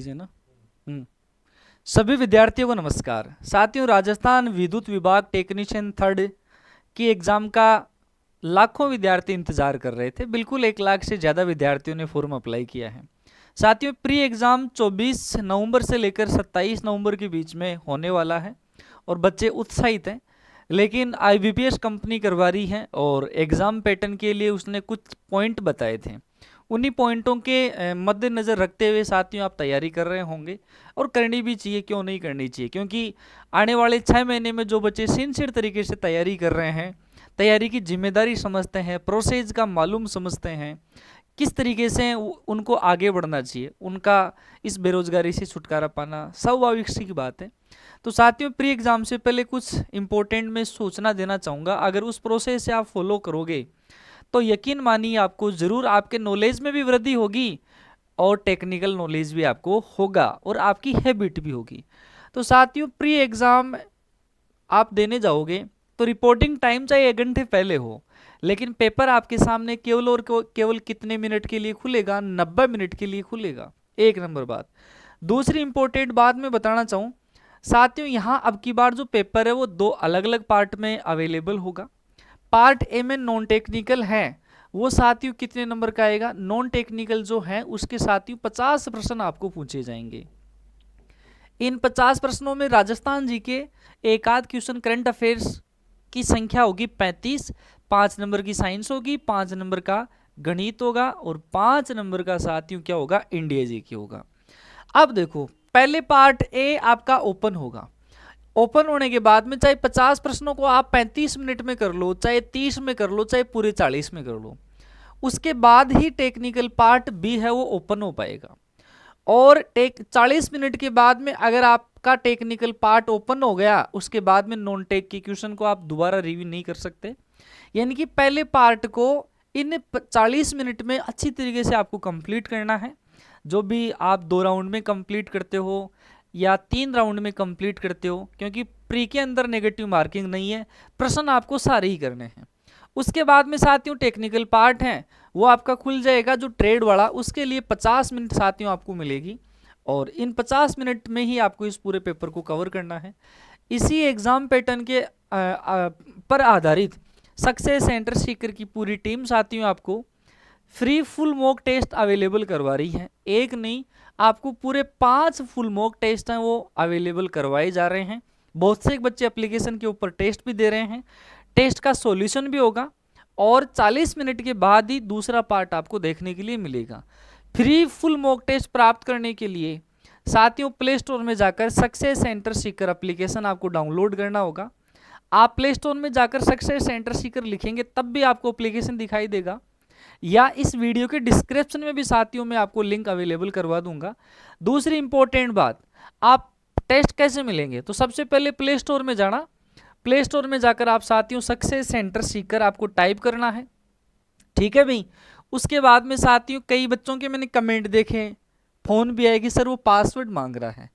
लीजिए ना। सभी विद्यार्थियों को नमस्कार। साथियों, राजस्थान विद्युत विभाग टेक्नीशियन थर्ड की एग्जाम का लाखों विद्यार्थी इंतजार कर रहे थे। बिल्कुल 1 लाख से ज़्यादा विद्यार्थियों ने फॉर्म अप्लाई किया है। साथियों, प्री एग्ज़ाम 24 नवंबर से लेकर 27 नवंबर के बीच में होने वाला है और बच्चे उत्साहित हैं। लेकिन IBPS कंपनी करवा रही है और एग्ज़ाम पैटर्न के लिए उसने कुछ पॉइंट बताए थे। उन्हीं पॉइंटों के मद्देनज़र रखते हुए साथियों आप तैयारी कर रहे होंगे और करनी भी चाहिए। क्यों नहीं करनी चाहिए? क्योंकि आने वाले 6 महीने में जो बच्चे सिंसियर तरीके से तैयारी कर रहे हैं, तैयारी की जिम्मेदारी समझते हैं, प्रोसेस का मालूम समझते हैं, किस तरीके से उनको आगे बढ़ना चाहिए, उनका इस बेरोजगारी से छुटकारा पाना स्वाभाविक सी की बात है। तो साथियों, प्री एग्जाम से पहले कुछ इंपॉर्टेंट मैं सूचना देना चाहूँगा। अगर उस प्रोसेस से आप फॉलो करोगे तो यकीन मानिए आपको ज़रूर आपके नॉलेज में भी वृद्धि होगी और टेक्निकल नॉलेज भी आपको होगा और आपकी हैबिट भी होगी। तो साथियों, प्री एग्ज़ाम आप देने जाओगे तो रिपोर्टिंग टाइम चाहे 1 घंटे पहले हो, लेकिन पेपर आपके सामने केवल और केवल कितने मिनट के लिए खुलेगा? 90 मिनट के लिए खुलेगा। एक नंबर बात। दूसरी इंपॉर्टेंट बात मैं बताना चाहूँ साथियों, यहाँ अब की बार जो पेपर है वो 2 अलग अलग पार्ट में अवेलेबल होगा। पार्ट ए में नॉन टेक्निकल है, वो साथियों कितने नंबर का आएगा? नॉन टेक्निकल जो है उसके साथियों 50 प्रश्न आपको पूछे जाएंगे। इन 50 प्रश्नों में राजस्थान जी के एक आध क्वेश्चन करंट अफेयर्स की संख्या होगी 35, 5 नंबर की साइंस होगी, 5 नंबर का गणित होगा और 5 नंबर का साथियों क्या होगा? इंडिया जी की होगा। अब देखो, पहले पार्ट ए आपका ओपन होगा। ओपन होने के बाद में चाहे 50 प्रश्नों को आप 35 मिनट में कर लो, चाहे 30 में कर लो, चाहे पूरे 40 में कर लो, उसके बाद ही टेक्निकल पार्ट बी है वो ओपन हो पाएगा। और 40 मिनट के बाद में अगर आपका टेक्निकल पार्ट ओपन हो गया, उसके बाद में नॉन टेक के क्वेश्चन को आप दोबारा रिव्यू नहीं कर सकते। यानी कि पहले पार्ट को इन 40 मिनट में अच्छी तरीके से आपको कंप्लीट करना है। जो भी आप 2 राउंड में कंप्लीट करते हो या 3 राउंड में कंप्लीट करते हो, क्योंकि प्री के अंदर नेगेटिव मार्किंग नहीं है, प्रश्न आपको सारे ही करने हैं। उसके बाद में साथियों टेक्निकल पार्ट है वो आपका खुल जाएगा जो ट्रेड वाला, उसके लिए 50 मिनट साथियों आपको मिलेगी और इन 50 मिनट में ही आपको इस पूरे पेपर को कवर करना है। इसी एग्जाम पैटर्न के पर आधारित सक्सेस सेंटर सीकर की पूरी टीम साथियों आपको free full mock test available करवा रही है। एक नहीं, आपको पूरे 5 फुल मॉक टेस्ट हैं वो अवेलेबल करवाए जा रहे हैं। बहुत से बच्चे एप्लीकेशन के ऊपर टेस्ट भी दे रहे हैं, टेस्ट का सॉल्यूशन भी होगा और 40 मिनट के बाद ही दूसरा पार्ट आपको देखने के लिए मिलेगा। फ्री फुल मॉक टेस्ट प्राप्त करने के लिए साथियों प्ले स्टोर में जाकर सक्सेस सेंटर सीकर एप्लीकेशन आपको डाउनलोड करना होगा। आप प्ले स्टोर में जाकर सक्सेस सेंटर सीकर लिखेंगे तब भी आपको एप्लीकेशन दिखाई देगा, या इस वीडियो के डिस्क्रिप्शन में भी साथियों में आपको लिंक अवेलेबल करवा दूंगा। दूसरी इंपॉर्टेंट बात, आप टेस्ट कैसे मिलेंगे? तो सबसे पहले प्ले स्टोर में जाना, प्ले स्टोर में जाकर आप साथियों सक्सेस सेंटर सीकर आपको टाइप करना है। ठीक है भाई। उसके बाद में साथियों कई बच्चों के मैंने कमेंट देखे, फोन भी आएगी सर वो पासवर्ड मांग रहा है।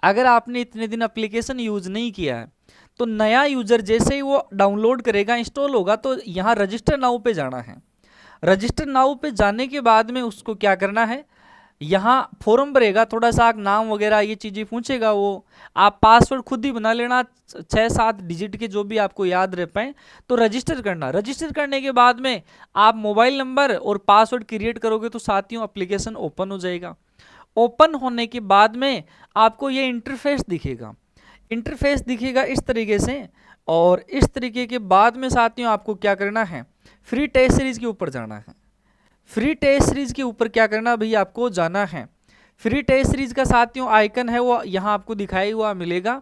अगर आपने इतने दिन एप्लीकेशन यूज नहीं किया है तो नया यूजर जैसे ही वो डाउनलोड करेगा, इंस्टॉल होगा, तो यहाँ रजिस्टर नाउ पे जाना है। रजिस्टर नाउ पे जाने के बाद में उसको क्या करना है, यहाँ फॉर्म भरेगा, थोड़ा सा नाम वगैरह ये चीज़ें पूछेगा, वो आप पासवर्ड खुद ही बना लेना, 6-7 डिजिट के जो भी आपको याद रह पाए, तो रजिस्टर करना। रजिस्टर करने के बाद में आप मोबाइल नंबर और पासवर्ड क्रिएट करोगे तो साथियों एप्लीकेशन ओपन हो जाएगा। ओपन होने के बाद में आपको ये इंटरफेस दिखेगा। इंटरफेस दिखेगा इस तरीके से, और इस तरीके के बाद में साथियों आपको क्या करना है, फ्री टेस्ट सीरीज के ऊपर जाना है। फ्री टेस्ट सीरीज के ऊपर क्या करना भैया, आपको जाना है। फ्री टेस्ट सीरीज का साथियों आइकन है वो यहाँ आपको दिखाई हुआ मिलेगा,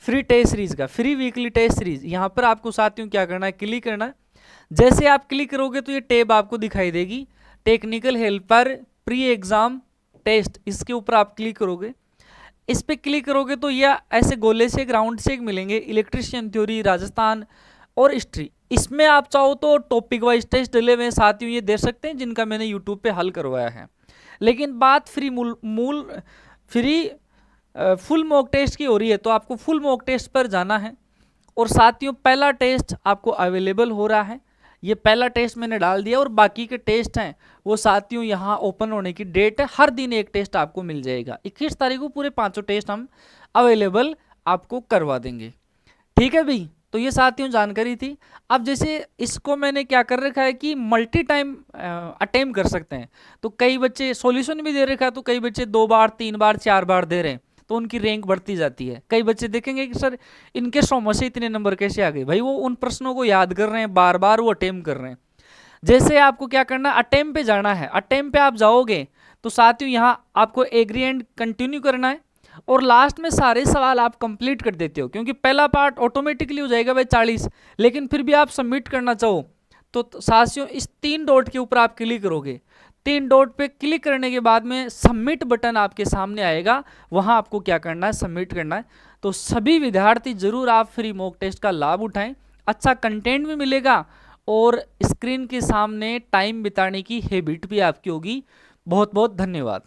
फ्री टेस्ट सीरीज का, फ्री वीकली टेस्ट सीरीज। यहाँ पर आपको साथियों क्या करना है, क्लिक करना है। जैसे आप क्लिक करोगे तो ये टैब आपको दिखाई देगी, technical helper pre exam test, इसके ऊपर आप क्लिक करोगे। इस पर क्लिक करोगे तो यह ऐसे गोले से एक राउंड से एक मिलेंगे, इलेक्ट्रिशियन थ्योरी, राजस्थान और हिस्ट्री। इसमें आप चाहो तो टॉपिक वाइज टेस्ट डले हुए साथियों ये दे सकते हैं जिनका मैंने यूट्यूब पे हल करवाया है। लेकिन बात free free full mock test की हो रही है तो आपको फुल मॉक टेस्ट पर जाना है। और साथियों पहला टेस्ट आपको अवेलेबल हो रहा है, ये पहला टेस्ट मैंने डाल दिया और बाकी के टेस्ट हैं वो साथियों यहाँ ओपन होने की डेट है, हर दिन एक टेस्ट आपको मिल जाएगा। 21 तारीख को पूरे 5 टेस्ट हम अवेलेबल आपको करवा देंगे। ठीक है भाई, तो ये साथियों जानकारी थी। अब जैसे इसको मैंने क्या कर रखा है कि मल्टी टाइम अटेम्प्ट कर सकते हैं, तो कई बच्चे सॉल्यूशन भी दे रखा है, तो कई बच्चे 2 बार 3 बार 4 बार दे रहे हैं, तो उनकी रैंक बढ़ती जाती है। कई बच्चे देखेंगे कि सर इनके 100 में से इतने नंबर कैसे आ गए, भाई वो उन प्रश्नों को याद कर रहे हैं, बार बार वो अटेम्प्ट कर रहे हैं। जैसे आपको क्या करना है, अटेम्प्ट पे जाना है, अटेम्प्ट पे आप जाओगे तो साथियों यहाँ आपको एग्री एंड कंटिन्यू करना है और लास्ट में सारे सवाल आप कंप्लीट कर देते हो, क्योंकि पहला पार्ट ऑटोमेटिकली हो जाएगा भाई 40, लेकिन फिर भी आप सबमिट करना चाहो तो साथियों इस 3 डॉट के ऊपर आप क्लिक करोगे। 3 डॉट पे क्लिक करने के बाद में सबमिट बटन आपके सामने आएगा, वहां आपको क्या करना है, सबमिट करना है। तो सभी विद्यार्थी जरूर आप फ्री मॉक टेस्ट का लाभ उठाएं, अच्छा कंटेंट भी मिलेगा और स्क्रीन के सामने टाइम बिताने की हैबिट भी आपकी होगी। बहुत बहुत धन्यवाद।